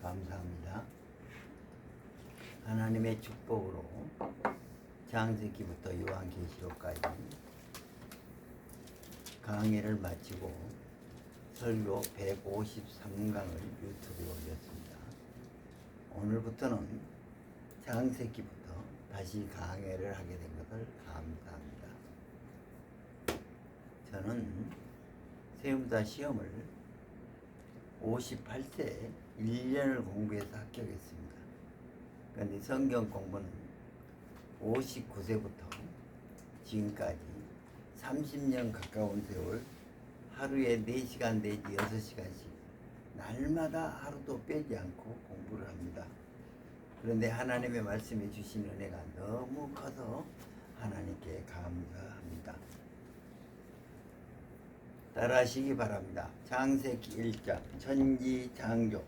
감사합니다. 하나님의 축복으로 창세기부터 요한계시록까지 강의를 마치고 설교 153강을 유튜브에 올렸습니다. 오늘부터는 창세기부터 다시 강의를 하게 된 것을 감사합니다. 저는 세움사 시험을 58세에 1년을 공부해서 합격했습니다. 그런데 성경 공부는 59세부터 지금까지 30년 가까운 세월 하루에 4시간 내지 6시간씩 날마다 하루도 빼지 않고 공부를 합니다. 그런데 하나님의 말씀해 주신 은혜가 너무 커서 하나님께 감사합니다. 따라하시기 바랍니다. 창세기 1장 천지창조.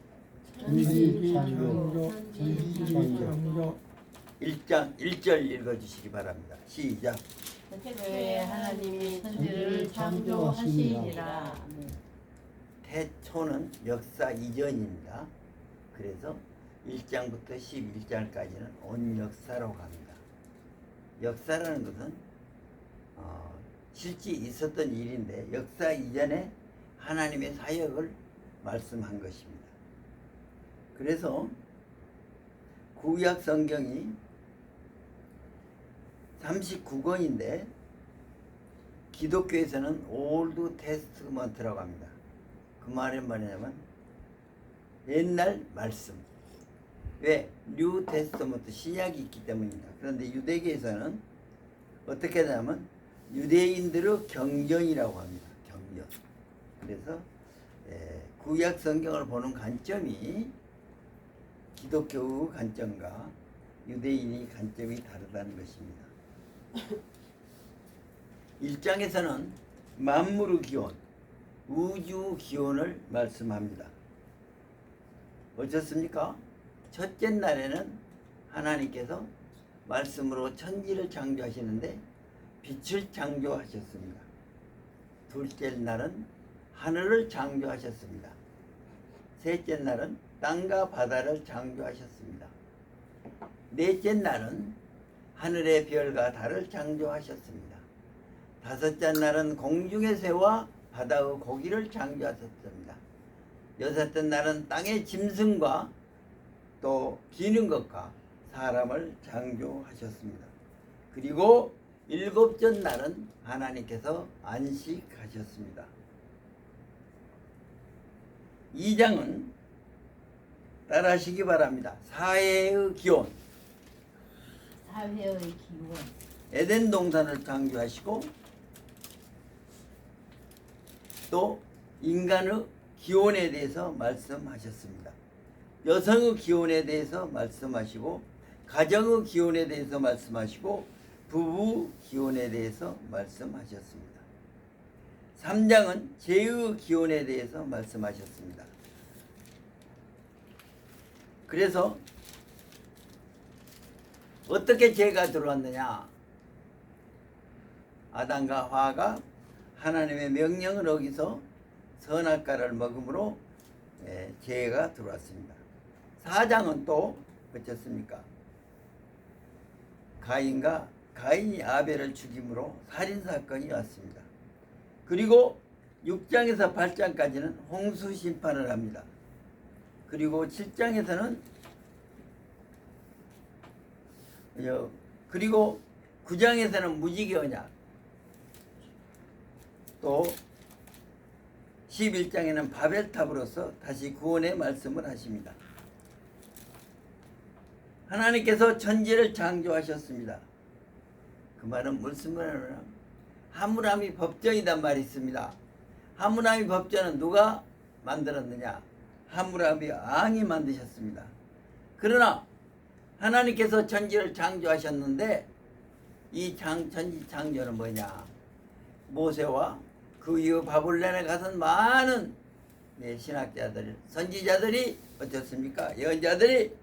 천지창조. 1장 1절 읽어주시기 바랍니다. 시작. 태초에 하나님이 천지를 창조하시니라. 태초는 역사 이전입니다. 그래서 1장부터 11장까지는 온 역사로 갑니다. 역사라는 것은 실제 있었던 일인데 역사 이전에 하나님의 사역을 말씀한 것입니다. 그래서 구약 성경이 39권인데 기독교에서는 올드 테스트먼트라고 합니다. 그 말은 뭐냐면 옛날 말씀. 왜? 뉴 테스트먼트 신약이 있기 때문입니다. 그런데 유대교에서는 어떻게 하냐면 유대인들의 경전이라고 합니다. 경전. 그래서 구약 성경을 보는 관점이 기독교의 관점과 유대인의 관점이 다르다는 것입니다. 1장에서는 만물의 기원, 우주 기원을 말씀합니다. 어떻습니까? 첫째 날에는 하나님께서 말씀으로 천지를 창조하시는데 빛을 창조하셨습니다. 둘째 날은 하늘을 창조하셨습니다. 셋째 날은 땅과 바다를 창조하셨습니다. 넷째 날은 하늘의 별과 달을 창조하셨습니다. 다섯째 날은 공중의 새와 바다의 고기를 창조하셨습니다. 여섯째 날은 땅의 짐승과 또 기는 것과 사람을 창조하셨습니다. 그리고 일곱째 날은 하나님께서 안식하셨습니다. 2장은 따라하시기 바랍니다. 사회의 기원. 사회의 기원. 에덴 동산을 창조하시고 또 인간의 기원에 대해서 말씀하셨습니다. 여성의 기원에 대해서 말씀하시고 가정의 기원에 대해서 말씀하시고 부부 기원에 대해서 말씀하셨습니다. 3장은 죄의 기원에 대해서 말씀하셨습니다. 그래서 어떻게 죄가 들어왔느냐? 아담과 하와가 하나님의 명령을 어기서 선악과를 먹음으로 죄가 들어왔습니다. 4장은 또 어떻습니까? 가인이 아벨을 죽임으로 살인사건이 왔습니다. 그리고 6장에서 8장까지는 홍수 심판을 합니다. 그리고 7장에서는 그리고 9장에서는 무지개 언약, 또 11장에는 바벨탑으로서 다시 구원의 말씀을 하십니다. 하나님께서 천지를 창조하셨습니다. 그 말은 무슨 말이냐면 하므라비 법전이란 말이 있습니다. 하므라비 법전은 누가 만들었느냐? 하므라비 왕이 만드셨습니다. 그러나 하나님께서 천지를 창조하셨는데 이 천지 창조는 뭐냐? 모세와 그 이후 바벨론에 가선 많은 신학자들, 선지자들이 어떻습니까? 예언자들이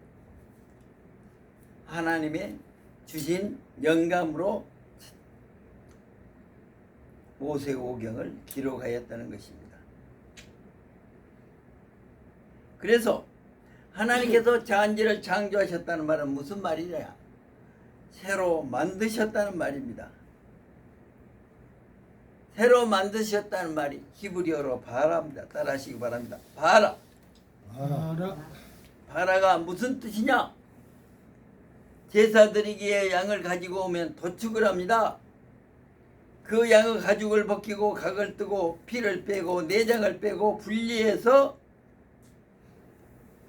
하나님의 주신 영감으로 모세오경을 기록하였다는 것입니다. 그래서 하나님께서 잔지를 창조하셨다는 말은 무슨 말이냐? 새로 만드셨다는 말입니다. 새로 만드셨다는 말이 히브리어로 바라입니다. 따라하시기 바랍니다. 바라. 알아. 바라가 무슨 뜻이냐? 제사 드리기에 양을 가지고 오면 도축을 합니다. 그 양의 가죽을 벗기고 각을 뜨고 피를 빼고 내장을 빼고 분리해서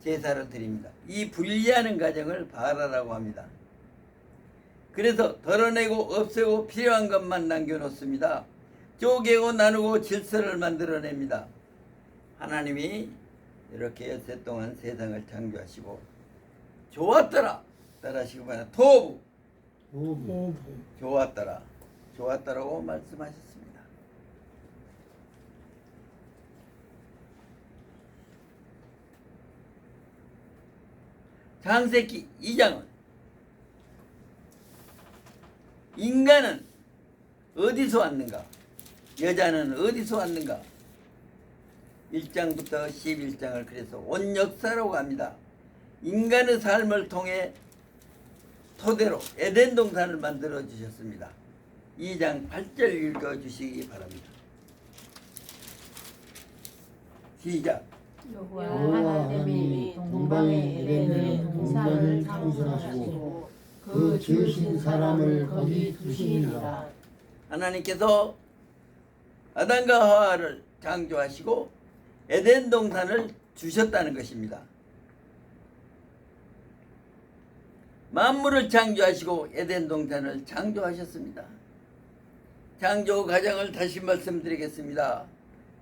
제사를 드립니다. 이 분리하는 과정을 바라라고 합니다. 그래서 덜어내고 없애고 필요한 것만 남겨놓습니다. 쪼개고 나누고 질서를 만들어냅니다. 하나님이 이렇게 여태 동안 세상을 창조하시고 좋았더라. 따라하시고 바랍니다. 토부. 오부. 좋았더라. 좋았더라고 말씀하셨습니다. 창세기 2장은 인간은 어디서 왔는가? 여자는 어디서 왔는가? 1장부터 11장을 그래서 온 역사라고 합니다. 인간의 삶을 통해 토대로 에덴 동산을 만들어 주셨습니다. 2장 8절 읽어 주시기 바랍니다. 시작. 여호와 여호와 하나님이 하나님이 동방의 에덴에 동산을 창조하시고 그 지으신 사람을 거기 두시니라. 하나님께서 아담과 하와를 창조하시고 에덴 동산을 주셨다는 것입니다. 만물을 창조하시고 에덴 동산을 창조하셨습니다. 창조 과정을 다시 말씀드리겠습니다.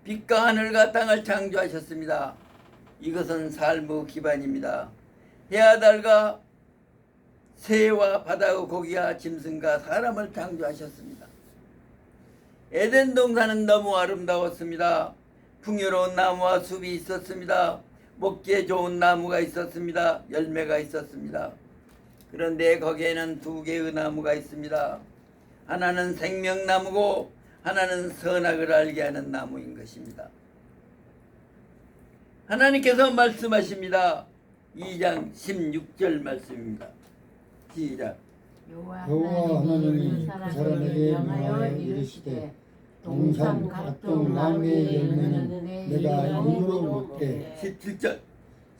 빛과 하늘과 땅을 창조하셨습니다. 이것은 삶의 기반입니다. 해와 달과 새와 바다의 고기와 짐승과 사람을 창조하셨습니다. 에덴 동산은 너무 아름다웠습니다. 풍요로운 나무와 숲이 있었습니다. 먹기에 좋은 나무가 있었습니다. 열매가 있었습니다. 그런데 거기에는 두 개의 나무가 있습니다. 하나는 생명나무고 하나는 선악을 알게 하는 나무인 것입니다. 하나님께서 말씀하십니다. 2장 16절 말씀입니다. 시작. 여호와 하나님이 그 사람에게 명하여 이르시되 동산 각종 나무의 열매는 내가 입으로 먹되 17절.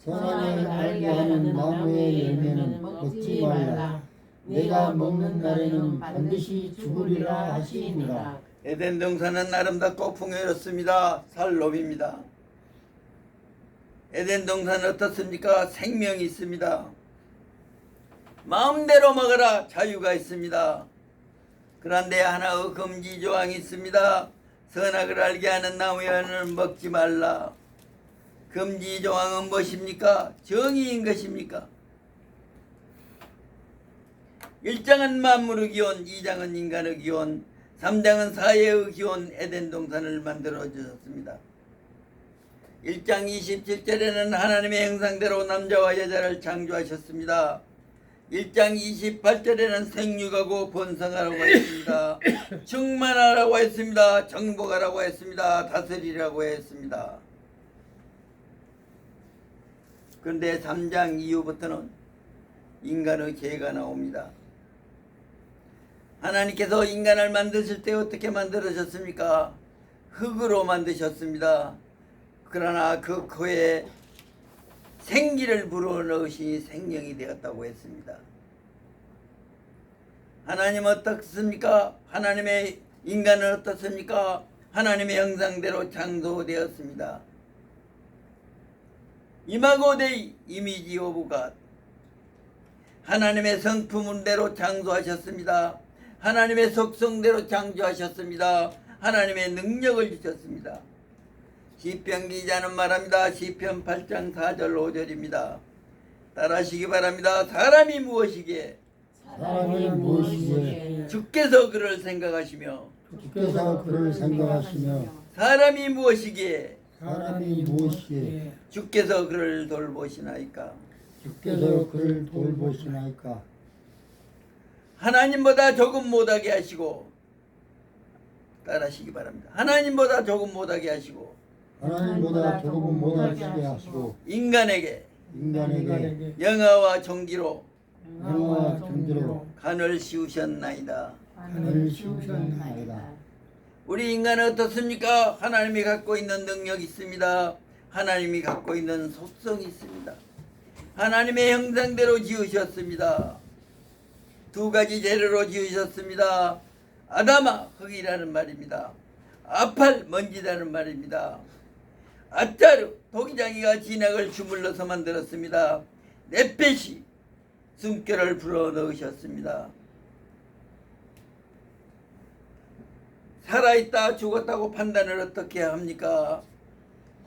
선악을 알게 하는 나무의 열매는 먹지 말라. 내가 먹는 날에는 반드시 죽으리라 하시니라. 에덴 동산은 아름답고 풍요롭습니다. 살롬입니다. 에덴 동산은 어떻습니까? 생명이 있습니다. 마음대로 먹어라. 자유가 있습니다. 그런데 하나의 금지 조항이 있습니다. 선악을 알게 하는 나무에는 먹지 말라. 금지 조항은 무엇입니까? 정의인 것입니까? 1장은 만물의 기원, 2장은 인간의 기원, 3장은 사회의 기원 에덴 동산을 만들어 주셨습니다. 1장 27절에는 하나님의 형상대로 남자와 여자를 창조하셨습니다. 1장 28절에는 생육하고 번성하라고 했습니다. 충만하라고 했습니다. 정복하라고 했습니다. 다스리라고 했습니다. 그런데 3장 이후부터는 인간의 죄가 나옵니다. 하나님께서 인간을 만드실 때 어떻게 만들으셨습니까? 흙으로 만드셨습니다. 그러나 그 코에 생기를 불어넣으시니 생명이 되었다고 했습니다. 하나님은 어떻습니까? 하나님의 인간은 어떻습니까? 하나님의 형상대로 창조되었습니다. 이마고 데이 이미지 오브 갓. 하나님의 성품대로 창조하셨습니다. 하나님의 속성대로 창조하셨습니다. 하나님의 능력을 주셨습니다. 시편 기자는 말합니다. 시편 8장 4절 5절입니다. 따라하시기 바랍니다. 사람이 무엇이기에 사람이 무엇이기에 주께서 그를 생각하시며 주께서 그를 생각하시며 사람이 무엇이기에 사람이 무엇이기에 주께서 그를 돌보시나이까. 주께서 그를 돌보시나이까. 하나님보다 조금 못하게 하시고, 따라하시기 바랍니다. 하나님보다 조금 못하게 하시고 하나님보다 조금 못하게 하시고 인간에게 인간에게 영화와 정기로 영화와 정기로 간을 씌우셨나이다. 간을 씌우셨나이다. 우리 인간은 어떻습니까? 하나님이 갖고 있는 능력이 있습니다. 하나님이 갖고 있는 속성이 있습니다. 하나님의 형상대로 지으셨습니다. 두 가지 재료로 지으셨습니다. 아담아 흙이라는 말입니다. 아팔 먼지라는 말입니다. 아짜르 도기장이가 진액을 주물러서 만들었습니다. 네펫이 숨결을 불어넣으셨습니다. 살아있다 죽었다고 판단을 어떻게 합니까?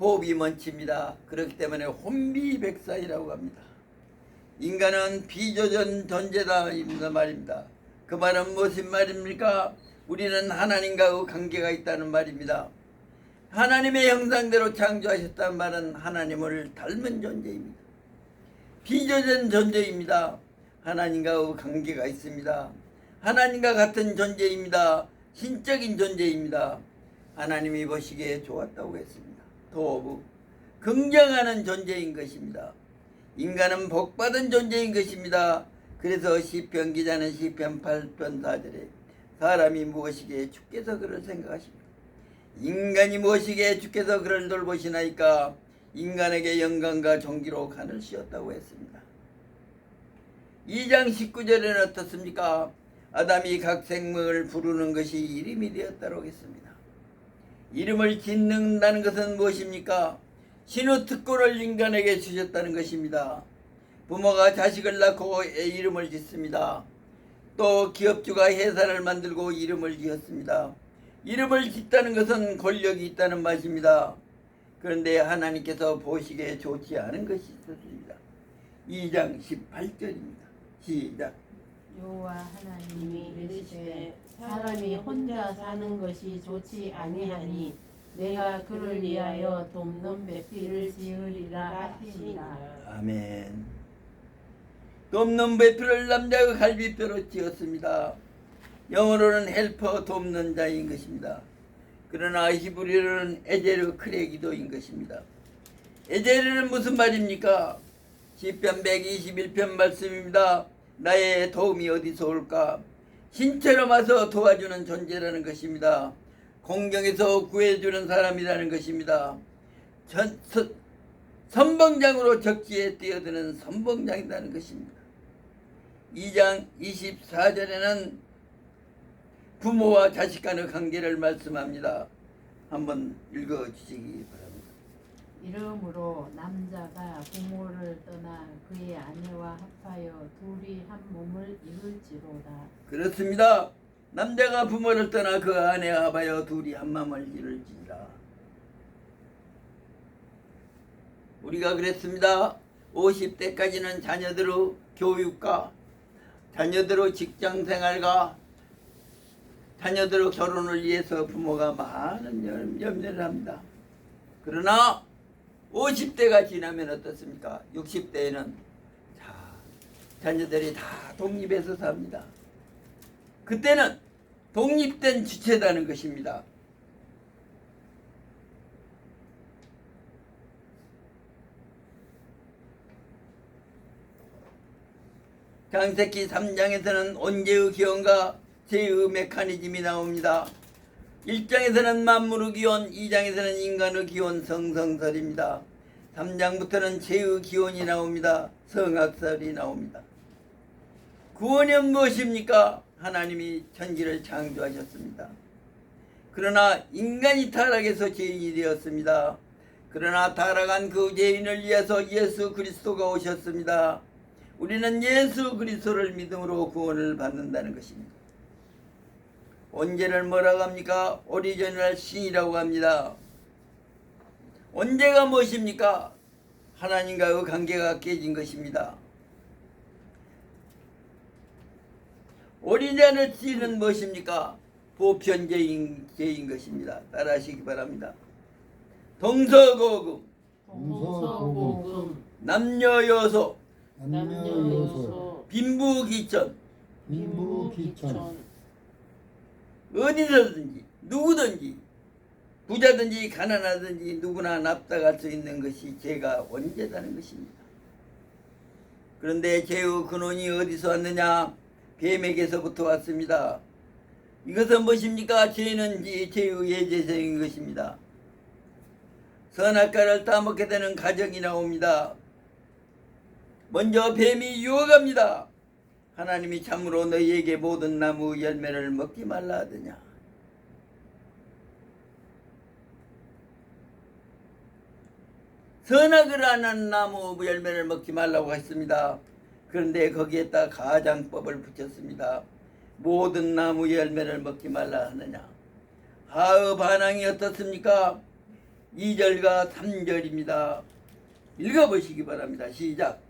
호흡이 멈춥니다. 그렇기 때문에 혼비백산이라고 합니다. 인간은 비조전 존재다 말입니다. 그 말은 무슨 말입니까? 우리는 하나님과의 관계가 있다는 말입니다. 하나님의 형상대로 창조하셨다는 말은 하나님을 닮은 존재입니다. 비조전 존재입니다. 하나님과의 관계가 있습니다. 하나님과 같은 존재입니다. 신적인 존재입니다. 하나님이 보시기에 좋았다고 했습니다. 도부 긍정하는 존재인 것입니다. 인간은 복받은 존재인 것입니다. 그래서 시편 기자는 시편 8편 4절에 사람이 무엇이기에 주께서 그를 생각하십니까? 인간이 무엇이기에 주께서 그를 돌보시나이까? 인간에게 영광과 존귀로 간을 씌웠다고 했습니다. 2장 19절에는 어떻습니까? 아담이 각 생명을 부르는 것이 이름이 되었다고 했습니다. 이름을 짓는다는 것은 무엇입니까? 신의 특권을 인간에게 주셨다는 것입니다. 부모가 자식을 낳고 이름을 짓습니다. 또 기업주가 회사를 만들고 이름을 지었습니다. 이름을 짓다는 것은 권력이 있다는 말입니다. 그런데 하나님께서 보시기에 좋지 않은 것이 있었습니다. 2장 18절입니다. 시작. 여호와 하나님이 이르시되 사람이 혼자 사는 것이 좋지 아니하니 내가 그를 위하여 돕는 배필을 지으리라 하시니라. 아멘. 돕는 배필을 남자의 갈비뼈로 지었습니다. 영어로는 헬퍼 돕는 자인 것입니다. 그러나 히브리어는 에제르 크레기도인 것입니다. 에제르는 무슨 말입니까? 시편 121편 말씀입니다. 나의 도움이 어디서 올까? 신체로 와서 도와주는 존재라는 것입니다. 공경에서 구해주는 사람이라는 것입니다. 선봉장으로 적지에 뛰어드는 선봉장이라는 것입니다. 2장 24절에는 부모와 자식 간의 관계를 말씀합니다. 한번 읽어주시기 바랍니다. 이러므로 남자가 부모를 떠나 그의 아내와 합하여 둘이 한 몸을 이룰지로다. 그렇습니다. 남자가 부모를 떠나 그 아내와 합하여 둘이 한 마음을 이룰지라. 우리가 그랬습니다. 50대까지는 자녀들의 교육과 자녀들의 직장생활과 자녀들의 결혼을 위해서 부모가 많은 염려를 합니다. 그러나 50대가 지나면 어떻습니까? 60대에는 자녀들이 다 독립해서 삽니다. 그때는 독립된 주체다는 것입니다. 창세기 3장에서는 온재의 기원과 제의 메커니즘이 나옵니다. 1장에서는 만물의 기원, 2장에서는 인간의 기원 성성설입니다. 3장부터는 제의 기원이 나옵니다. 성악설이 나옵니다. 구원은 무엇입니까? 하나님이 천지를 창조하셨습니다. 그러나 인간이 타락해서 죄인이 되었습니다. 그러나 타락한 그 죄인을 위해서 예수 그리스도가 오셨습니다. 우리는 예수 그리스도를 믿음으로 구원을 받는다는 것입니다. 언제를 뭐라고 합니까? 오리지널 신이라고 합니다. 언제가 무엇입니까? 하나님과의 관계가 깨진 것입니다. 오리지널 신은 무엇입니까? 보편죄인 것입니다. 따라하시기 바랍니다. 동서고금, 동서고금, 남녀여소, 남녀요소 빈부귀천, 빈부귀천 어디서든지 누구든지 부자든지 가난하든지 누구나 납득할 수 있는 것이 죄가 원죄다는 것입니다. 그런데 죄의 근원이 어디서 왔느냐? 뱀에게서부터 왔습니다. 이것은 무엇입니까? 죄는 이 죄의 예제성인 것입니다. 선악과를 따먹게 되는 가정이 나옵니다. 먼저 뱀이 유혹합니다. 하나님이 참으로 너희에게 모든 나무 열매를 먹지 말라 하더냐. 선악을 안 하는 나무 열매를 먹지 말라고 했습니다. 그런데 거기에다 가장법을 붙였습니다. 모든 나무 열매를 먹지 말라 하느냐. 하의 반항이 어떻습니까? 2절과 3절입니다. 읽어보시기 바랍니다. 시작.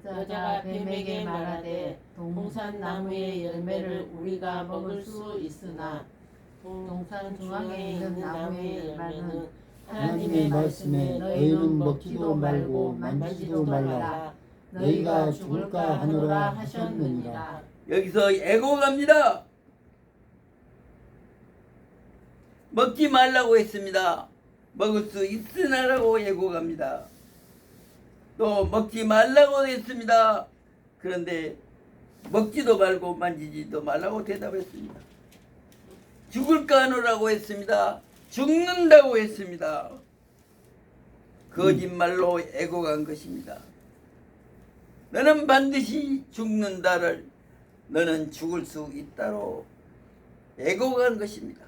여자가 뱀에게 말하되 동산나무의 열매를 우리가 먹을 수 있으나 동산 중앙에 있는 나무의 열매는 하나님의 말씀에 너희는 먹지도 말고 만지지도 말라. 너희가 죽을까 하노라 하셨느니라. 여기서 애고갑니다. 먹지 말라고 했습니다. 먹을 수 있으나라고 애고갑니다. 또 먹지 말라고 했습니다. 그런데 먹지도 말고 만지지도 말라고 대답했습니다. 죽을까 하노라고 했습니다. 죽는다고 했습니다. 거짓말로 애고간 것입니다. 너는 반드시 죽는다를 너는 죽을 수 있다로 애고간 것입니다.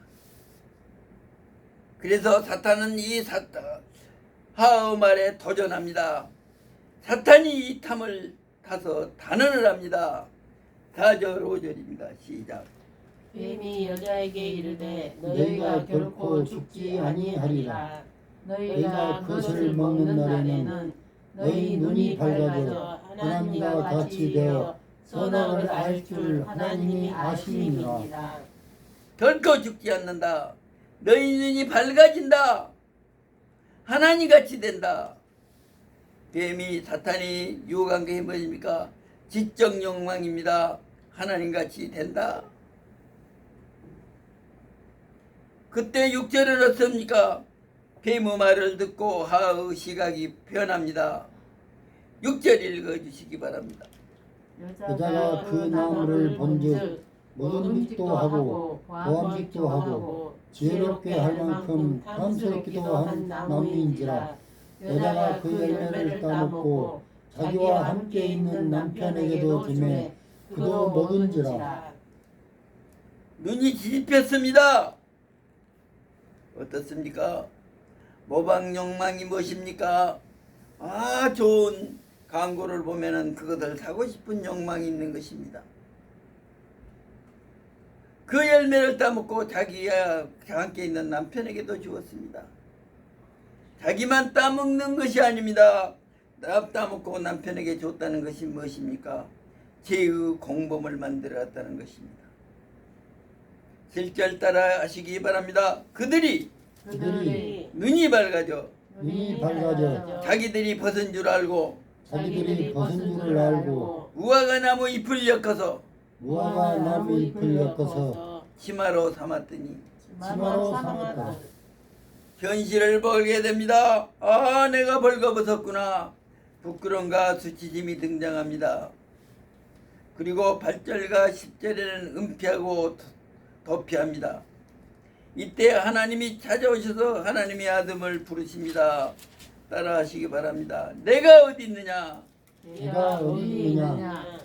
그래서 사탄은 이 하의 말에 도전합니다. 사탄이 이 탐을 타서 단언을 합니다. 4절 5절입니다. 시작. 뱀이 여자에게 이르되 너희가 결코 죽지 아니하리라. 너희가 그것을 먹는 날에는 너희 눈이 밝아져 하나님과 같이 되어 선악을 알 줄 하나님이 아시니라. 결코 죽지 않는다. 너희 눈이 밝아진다. 하나님 같이 된다. 뱀이 사탄이 유혹한 게 뭐입니까? 지적 욕망입니다. 하나님 같이 된다. 그때 6절을 어떻습니까? 뱀의 말을 듣고 하의 시각이 변합니다. 6절 읽어주시기 바랍니다. 여자가 그 나무를 본즉 모든짓도 하고 보암짓도 하고 지혜롭게 할 만큼 탐스럽기도 한 나무인지라. 여자가 그 열매를 따먹고 자기와 함께 있는 남편에게도 주매 그도 먹은지라. 눈이 뒤집혔습니다. 어떻습니까? 모방 욕망이 무엇입니까? 좋은 광고를 보면은 그것을 사고 싶은 욕망이 있는 것입니다. 그 열매를 따먹고 자기와 함께 있는 남편에게도 주었습니다. 자기만 따먹는 것이 아닙니다. 따먹고 남편에게 줬다는 것이 무엇입니까? 죄의 공범을 만들었다는 것입니다. 7절 따라 하시기 바랍니다. 그들이 눈이 밝아져 눈이 밝아져 자기들이 벗은 줄 알고 자기들이 벗은 줄을 알고 무화과 나무 잎을 엮어서 무화과 나무 잎을 엮어서 치마로 삼았더니 치마로 삼았다. 현실을 보게 됩니다. 내가 벌거벗었구나. 부끄러움과 수치심이 등장합니다. 그리고 8절과 10절에는 은폐하고 도피합니다. 이때 하나님이 찾아오셔서 하나님의 아들을 부르십니다. 따라하시기 바랍니다. 내가 어디 있느냐? 네가 어디 있느냐?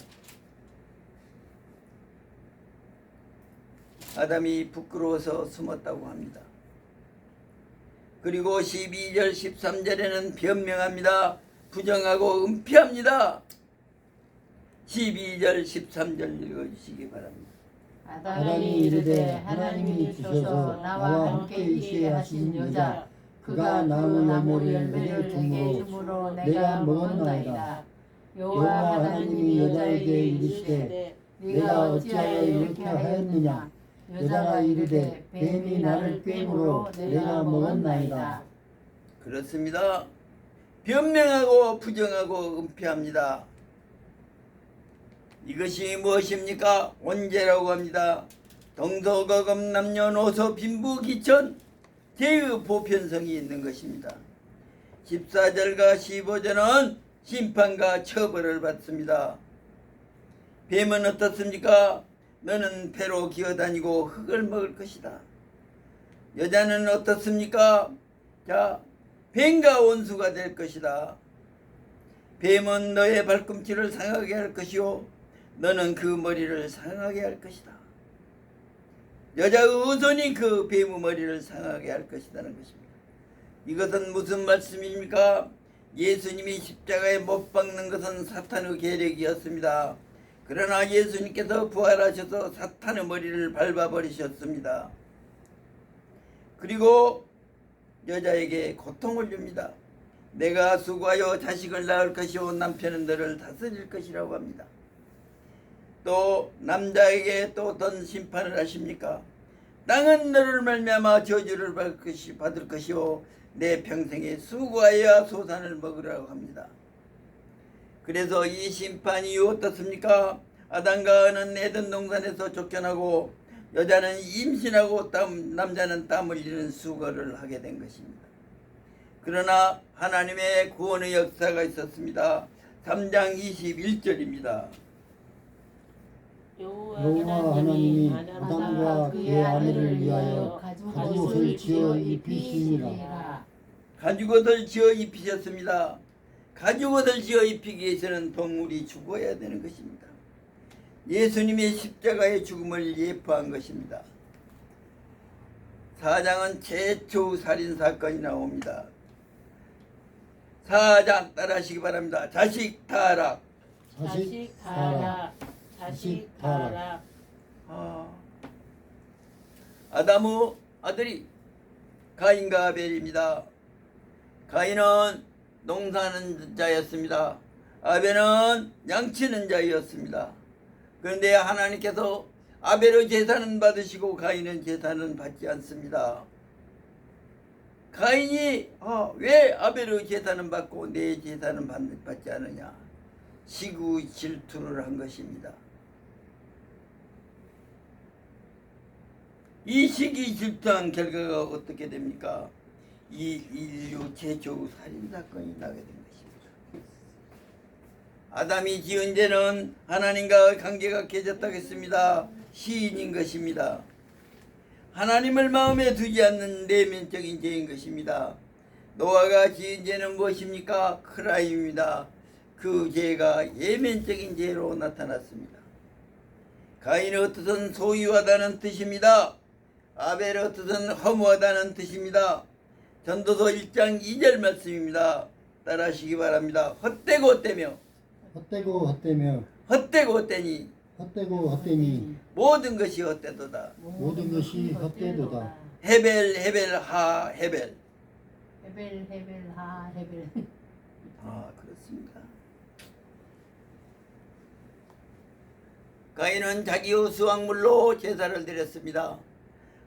아담이 부끄러워서 숨었다고 합니다. 그리고 12절 13절에는 변명합니다. 부정하고 은폐합니다. 12절 13절 읽어주시기 바랍니다. 아담이 이르되 하나님이 주셔서 나와 함께 있게 하신 여자 그가 나무 열매를 내게 주므로 내가 먹었나이다. 여호와 하나님이 여자에게 이르시되 네가 어찌하여 이렇게 하였느냐. 여자가 이르되 뱀이 나를 꿰므로 내가 먹었나이다. 그렇습니다. 변명하고 부정하고 은폐합니다. 이것이 무엇입니까? 언제라고 합니다. 동서거금 남녀노소 빈부귀천 죄의 보편성이 있는 것입니다. 14절과 15절은 심판과 처벌을 받습니다. 뱀은 어떻습니까? 너는 배로 기어다니고 흙을 먹을 것이다. 여자는 어떻습니까? 자, 뱀과 원수가 될 것이다. 뱀은 너의 발꿈치를 상하게 할 것이요 너는 그 머리를 상하게 할 것이다. 여자의 의손이 그 뱀의 머리를 상하게 할 것이라는 것입니다. 이것은 무슨 말씀입니까? 예수님이 십자가에 못 박는 것은 사탄의 계략이었습니다. 그러나 예수님께서 부활하셔서 사탄의 머리를 밟아버리셨습니다. 그리고 여자에게 고통을 줍니다. 내가 수고하여 자식을 낳을 것이요 남편은 너를 다스릴 것이라고 합니다. 또 남자에게 또 어떤 심판을 하십니까? 땅은 너를 말미암아 저주를 받을 것이요 내 평생에 수고하여 소산을 먹으라고 합니다. 그래서 이 심판이 어떻습니까? 아담과 은은 에덴 동산에서 쫓겨나고 여자는 임신하고 남자는 땀 흘리는 수고를 하게 된 것입니다. 그러나 하나님의 구원의 역사가 있었습니다. 3장 21절입니다. 여호와 하나님이 아담과 그의 아내를 위하여 가죽옷을 지어 입히시니라. 가죽옷을 지어 입히셨습니다. 가죽옷을 지어 입히기 위해서는 동물이 죽어야 되는 것입니다. 예수님의 십자가의 죽음을 예표한 것입니다. 4장은 최초 살인사건이 나옵니다. 4장 따라하시기 바랍니다. 자식 타락. 자식 타락. 자식 타락. 아담의 아들이 가인과 아벨입니다. 가인은 농사하는 자였습니다. 아벨은 양치는 자였습니다. 그런데 하나님께서 아벨의 제사는 받으시고 가인은 제사는 받지 않습니다. 가인이 왜 아벨의 제사는 받고 내 제사는 받지 않느냐? 시구 질투를 한 것입니다. 이 시기 질투한 결과가 어떻게 됩니까? 이 인류 최초 살인사건이 나게 된 것입니다. 아담이 지은 죄는 하나님과 관계가 깨졌다고 했습니다. 시인인 것입니다. 하나님을 마음에 두지 않는 내면적인 죄인 것입니다. 노아가 지은 죄는 무엇입니까? 크라임입니다. 그 죄가 예면적인 죄로 나타났습니다. 가인의 뜻은 소유하다는 뜻입니다. 아벨의 뜻은 허무하다는 뜻입니다. 전도서 1장 2절 말씀입니다. 따라하시기 바랍니다. 헛되고 헛되며 헛되고 헛되며 헛되고 헛되니 헛되고 헛되니 모든 것이 헛되도다. 모든 것이 헛되도다. 헤벨 헤벨 하 헤벨. 헤벨 헤벨 하 헤벨. 그렇습니다. 가인은 자기의 수확물로 제사를 드렸습니다.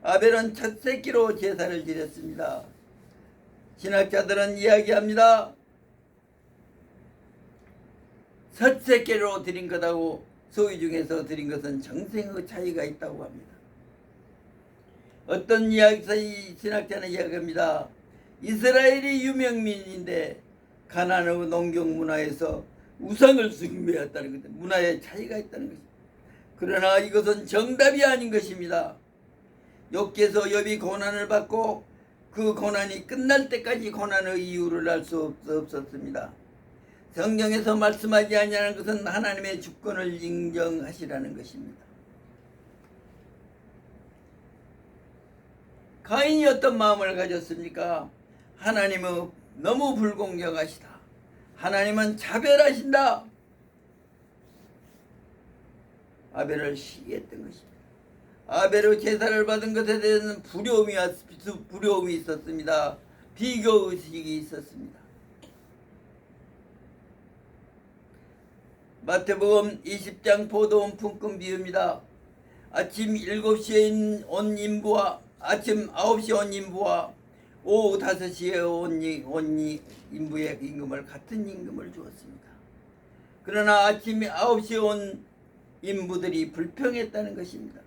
아벨은 첫 새끼로 제사를 드렸습니다. 신학자들은 이야기합니다. 첫 새끼로 드린 것하고 소위 중에서 드린 것은 정생의 차이가 있다고 합니다. 어떤 신학자는 이야기합니다. 이스라엘이 유명민인데 가나안의 농경 문화에서 우상을 숭배했다는 것, 문화의 차이가 있다는 것입니다. 그러나 이것은 정답이 아닌 것입니다. 욥기에서 욥이 고난을 받고 그 고난이 끝날 때까지 고난의 이유를 알 수 없었습니다. 성경에서 말씀하지 아니하는 것은 하나님의 주권을 인정하시라는 것입니다. 가인이 어떤 마음을 가졌습니까? 하나님은 너무 불공정하시다. 하나님은 차별하신다. 아벨을 시기했던 것입니다. 아벨의 제사를 받은 것에 대해서는 두려움이 있었습니다. 비교의식이 있었습니다. 마태복음 20장 포도원 품꾼 비유입니다. 아침 7시에 온 인부와 아침 9시에 온 인부와 오후 5시에 온 인부의 임금을 같은 임금을 주었습니다. 그러나 아침 9시에 온 인부들이 불평했다는 것입니다.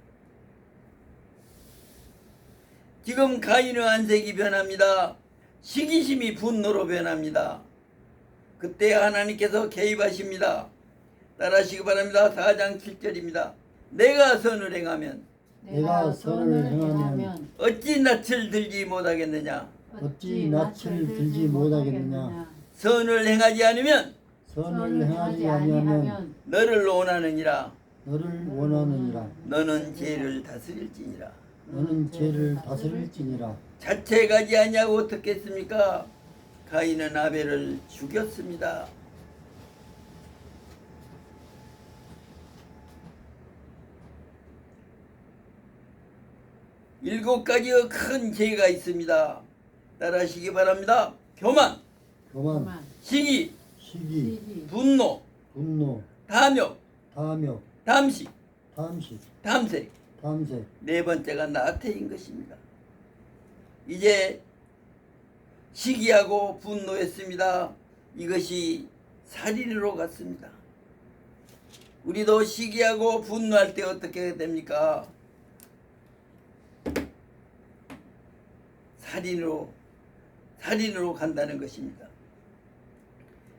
지금 가인의 안색이 변합니다. 시기심이 분노로 변합니다. 그때 하나님께서 개입하십니다. 따라하시기 바랍니다. 4장 7절입니다. 내가 선을 행하면 내가 선을 행하면 어찌 낯을 들지 못하겠느냐. 어찌 낯을 들지 못하겠느냐. 선을 행하지 않으면 선을 행하지 아니하면 너를 원하느니라. 너를 원하느니라. 너는 죄를 다스릴지니라. 너는 죄를 다스릴지니라. 자체 가지 아니하고 어떻게 했습니까? 가인은 아벨을 죽였습니다. 일곱 가지의 큰 죄가 있습니다. 따라하시기 바랍니다. 교만, 교만, 시기, 시기, 분노, 분노, 탐욕, 탐욕, 담식, 탐식, 탐색. 탐색. 네 번째가 나태인 것입니다. 이제 시기하고 분노했습니다. 이것이 살인으로 갔습니다. 우리도 시기하고 분노할 때 어떻게 됩니까? 살인으로 간다는 것입니다.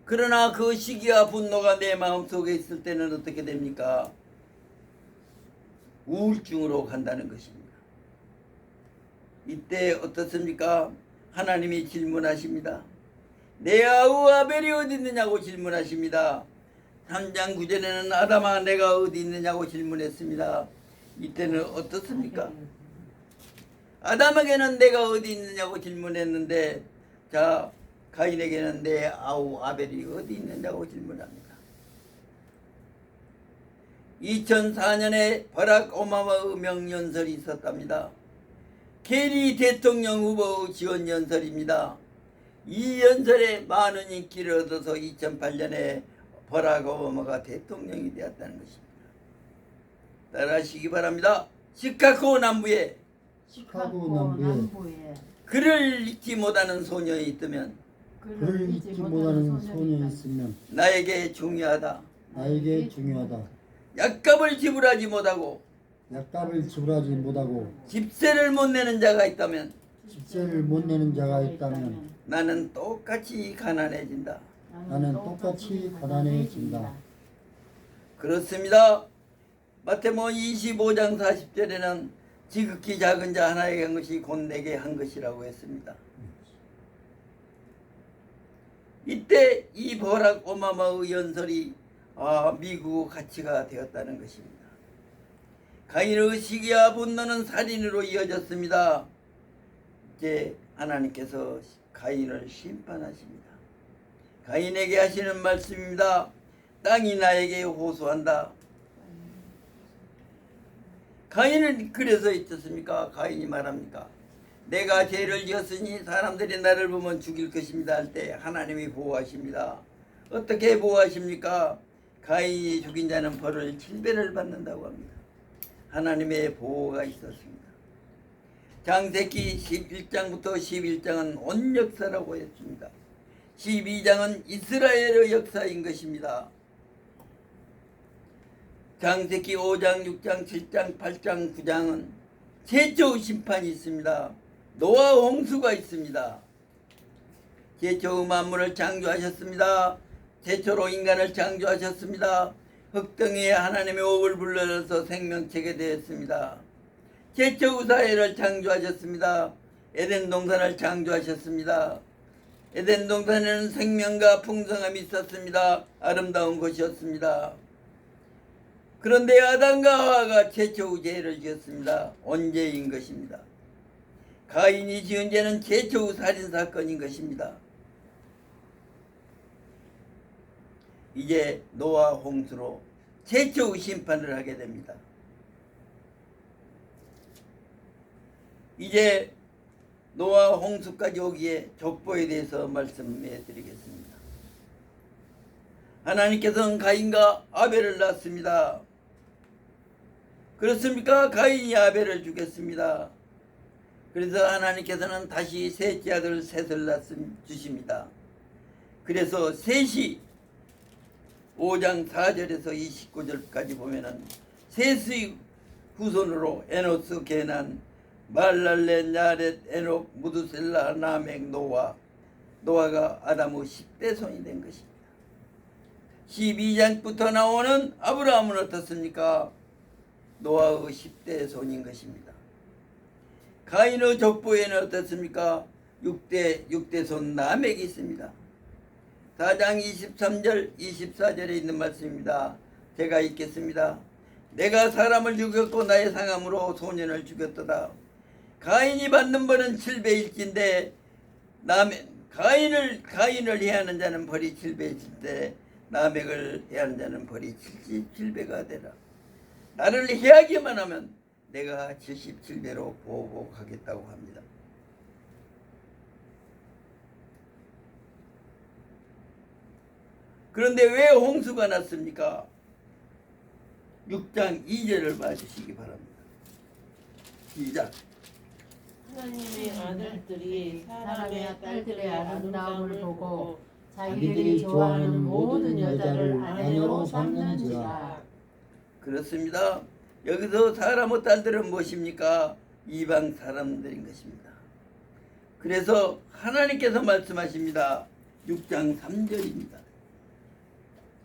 그러나 그 시기와 분노가 내 마음속에 있을 때는 어떻게 됩니까? 우울증으로 간다는 것입니다. 이때 어떻습니까? 하나님이 질문하십니다. 내 아우 아벨이 어디 있느냐고 질문하십니다. 3장 9절에는 아담아 내가 어디 있느냐고 질문했습니다. 이때는 어떻습니까? 아담에게는 내가 어디 있느냐고 질문했는데, 자, 가인에게는 내 아우 아벨이 어디 있느냐고 질문합니다. 2004년에 버락 오바마의 명연설이 있었답니다. 케리 대통령 후보 지원 연설입니다. 이 연설에 많은 인기를 얻어서 2008년에 버락 오바마가 대통령이 되었다는 것입니다. 따라하시기 바랍니다. 시카고 남부에 시카고 남부에 그를 잊지 못하는 소년이 있다면 그를 잊지 못하는 소년이 있으면 나에게 중요하다. 나에게 중요하다. 약값을 지불하지 못하고 약값을 지불하지 못하고 집세를 못 내는 자가 있다면 집세를 못 내는 자가 있다면 나는 똑같이 가난해진다. 나는 똑같이 가난해진다. 그렇습니다. 마태복음 25장 40절에는 지극히 작은 자 하나에게 한 것이 곧 내게 한 것이라고 했습니다. 이때 이 버락 오바마의 연설이 미국 가치가 되었다는 것입니다. 가인의 시기와 분노는 살인으로 이어졌습니다. 이제 하나님께서 가인을 심판하십니다. 가인에게 하시는 말씀입니다. 땅이 나에게 호소한다. 가인은 그래서 어떻습니까? 가인이 말합니까? 내가 죄를 지었으니 사람들이 나를 보면 죽일 것입니다 할 때 하나님이 보호하십니다. 어떻게 보호하십니까? 가인이 죽인 자는 벌을 7배를 받는다고 합니다. 하나님의 보호가 있었습니다. 창세기 11장부터 11장은 온 역사라고 했습니다. 12장은 이스라엘의 역사인 것입니다. 창세기 5장, 6장, 7장, 8장, 9장은 최초 심판이 있습니다. 노아 홍수가 있습니다. 최초 만물을 창조하셨습니다. 최초로 인간을 창조하셨습니다. 흙등에 하나님의 호흡을 불러서 생명체가 되었습니다. 최초 사회를 창조하셨습니다. 에덴 동산을 창조하셨습니다. 에덴 동산에는 생명과 풍성함이 있었습니다. 아름다운 곳이었습니다. 그런데 아담과 하와가 최초 죄를 지었습니다. 언제인 것입니다. 가인이 지은 죄는 최초 살인사건인 것입니다. 이제 노아 홍수로 최초 심판을 하게 됩니다. 이제 노아 홍수까지 오기에 족보에 대해서 말씀해 드리겠습니다. 하나님께서는 가인과 아벨을 낳습니다. 그렇습니까? 가인이 아벨을 죽였습니다. 그래서 하나님께서는 다시 셋째 아들 셋을 주십니다. 그래서 셋이 5장 4절에서 29절까지 보면은 셋의 후손으로 에노스, 게난, 말랄렛, 야렛, 에녹, 무두셀라, 라멕, 노아. 노아가 아담의 10대 손이 된 것입니다. 12장부터 나오는 아브라함은 어떻습니까? 노아의 10대 손인 것입니다. 가인의 족보에는 어떻습니까? 6대 손 라멕이 있습니다. 4장 23절 24절에 있는 말씀입니다. 제가 읽겠습니다. 내가 사람을 죽였고 나의 상함으로 소년을 죽였도다. 가인이 받는 벌은 7배일진데 가인을 해하는 자는 벌이 7배일진데 라멕을 해하는 자는 벌이 77배가 되라. 나를 해하기만 하면 내가 77배로 보복하겠다고 합니다. 그런데 왜 홍수가 났습니까? 6장 2절을 봐주시기 바랍니다. 시작. 하나님의 아들들이 사람의 딸들의 아름다움을 보고 자기들이 자기들이 좋아하는 좋아하는 모든 모든 여자를 여자를 아내로 아내로 삼는지라. 그렇습니다. 여기서 사람의 딸들은 무엇입니까? 이방 사람들인 것입니다. 그래서 하나님께서 말씀하십니다. 6장 3절입니다.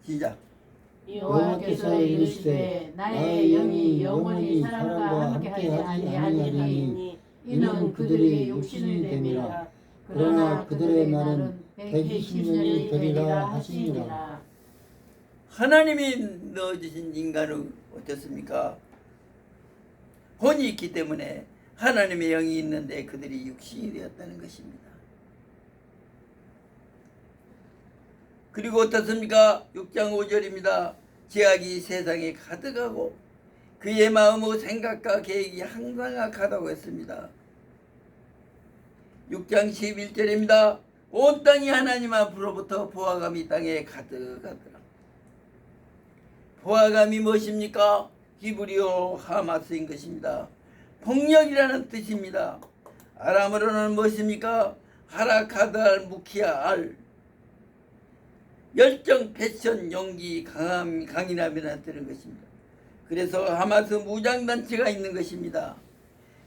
시작. 여호와께서 이르시되 나의 영이 영원히 사람과 함께하지 아니하리니 이는 그들의 육신이 됨이라. 그러나 그들의 날은 120년이 되리라 하시니라. 하나님이 넣어주신 인간은 어떻습니까? 혼이 있기 때문에 하나님의 영이 있는데 그들이 육신이 되었다는 것입니다. 그리고 어떻습니까? 6장 5절입니다. 죄악이 세상에 가득하고 그의 마음의 생각과 계획이 항상 악하다고 했습니다. 6장 11절입니다. 온 땅이 하나님 앞으로부터 보화감이 땅에 가득하더라. 보화감이 무엇입니까? 히브리어 하마스인 것입니다. 폭력이라는 뜻입니다. 아람어로는 무엇입니까? 하라카달 무키아 알 열정, 패션, 용기, 강인함이라는 뜻인 것입니다. 그래서 하마스 무장단체가 있는 것입니다.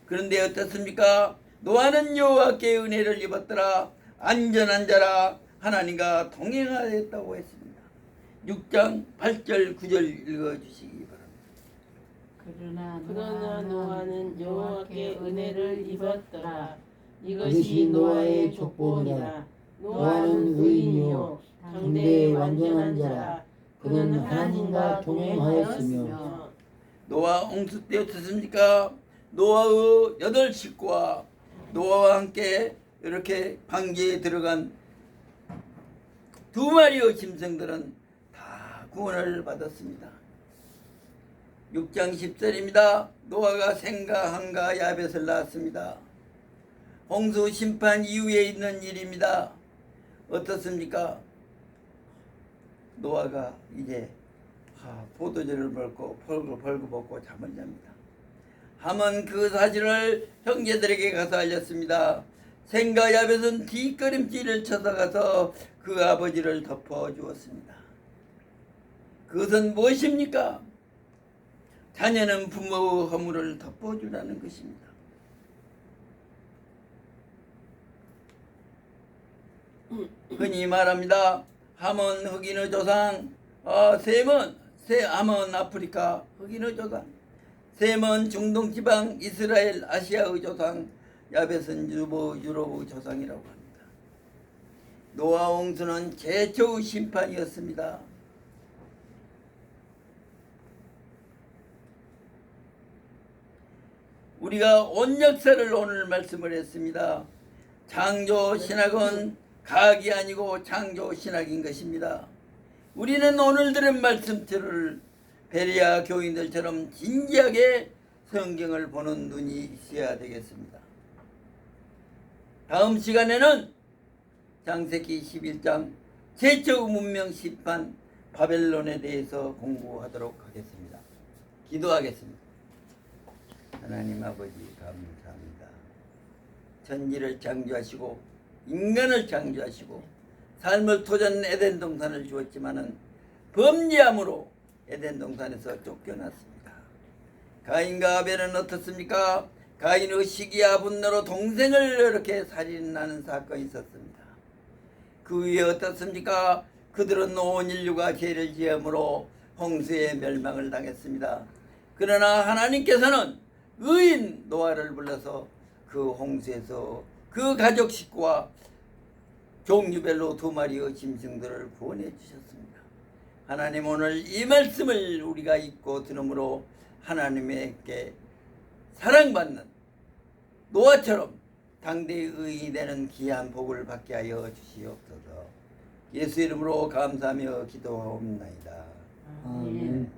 그런데 어떻습니까? 노아는 여호와께 은혜를 입었더라. 안전한 자라 하나님과 동행하였다고 했습니다. 6장 8절 9절 읽어주시기 바랍니다. 그러나 노아는 여호와께 은혜를 입었더라. 이것이 이것이 노아의 노아의 족보니라. 족보니라. 노아는 의인이요 당대의 완전한 자라. 그는 하나님과 동행하였으며. 노아 홍수 때 어떻습니까? 노아의 8식구와 노아와 함께 이렇게 방주에 들어간 2마리의 짐승들은 다 구원을 받았습니다. 6장 10절입니다. 노아가 생가, 함과 야벳을 낳았습니다. 홍수 심판 이후에 있는 일입니다. 어떻습니까? 노아가 이제 포도주를 먹고 벌거벗고 잠을 잡니다. 함은 그 사실을 형제들에게 가서 알렸습니다. 생과 야벳은 뒷걸음질을 쳐서 그 아버지를 덮어주었습니다. 그것은 무엇입니까? 자녀는 부모의 허물을 덮어주라는 것입니다. 흔히 말합니다. 함은 흑인의 조상, 함은 아프리카 흑인의 조상, 셈은 중동 지방 이스라엘 아시아의 조상, 야벳은 유럽의 조상이라고 합니다. 노아 홍수는 최초의 심판이었습니다. 우리가 온 역사를 오늘 말씀을 했습니다. 창조 신학은 과학이 아니고 창조 신학인 것입니다. 우리는 오늘 들은 말씀들을 베레아 교인들처럼 진지하게 성경을 보는 눈이 있어야 되겠습니다. 다음 시간에는 창세기 11장 최초 문명 심판 바벨론에 대해서 공부하도록 하겠습니다. 기도하겠습니다. 하나님 아버지 감사합니다. 천지를 창조하시고 인간을 창조하시고 삶을 도전 에덴 동산을 주었지만은 범죄함으로 에덴 동산에서 쫓겨났습니다. 가인과 아벨은 어떻습니까? 가인의 시기와 분노로 동생을 이렇게 살인하는 사건이 있었습니다. 그 위에 어떻습니까? 그들은 온 인류가 죄를 지음으로 홍수의 멸망을 당했습니다. 그러나 하나님께서는 의인 노아를 불러서 그 홍수에서 그 가족 식구와 종류별로 2마리의 짐승들을 구원해 주셨습니다. 하나님 오늘 이 말씀을 우리가 읽고 들음으로 하나님에게 사랑받는 노아처럼 당대의 의인이 되는 귀한 복을 받게 하여 주시옵소서. 예수 이름으로 감사하며 기도하옵나이다. 아멘.